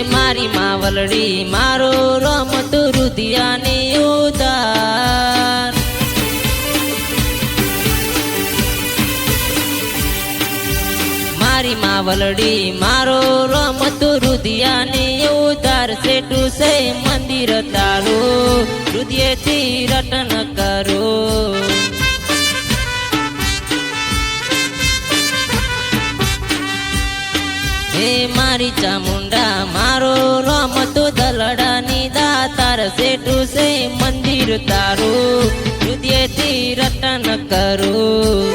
મારી માવલડી મારો રમતો રુધિયાની ઉધાર મારી માવલડી મારો રમતો રુધિયાની ઉધાર સેટું છે મંદિર તારું રુધિયેથી રટન કરો હે મારી ચામુંડા મારો રમતો દલડાની દાતાર સેટું છે મંદિર તારું રુધિયેથી રટન કરું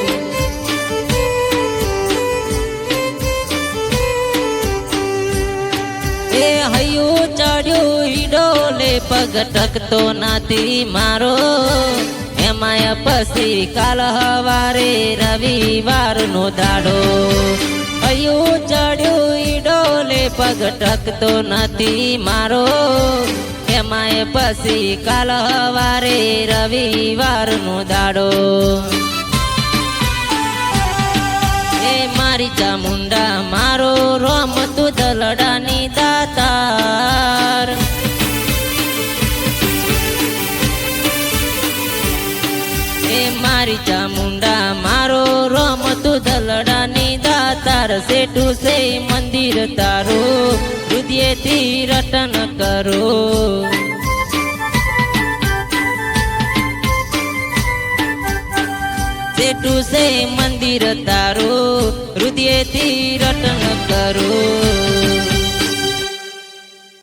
એ હૈયું ચડ્યું ઈડોલે પગ ટકતો નથી મારો એમાંય પછી કાલ હવારે રવિવારનો દાડો હૈયું ચડ્યું ઈડોલે પગ ટકતો નથી મારો એમાંય પછી કાલ હવારે રવિવારનો દાડો એ મારી ચામુંડા મારો રમતું દલડાની દાતાર એ મારી ચામુંડા મારો રમતું દલડાની દાતાર સેટું છે મંદિર તારું રુધિયેથી રટન કરો સેટું છે મંદિર તારું રુધિયેથી રટન કરું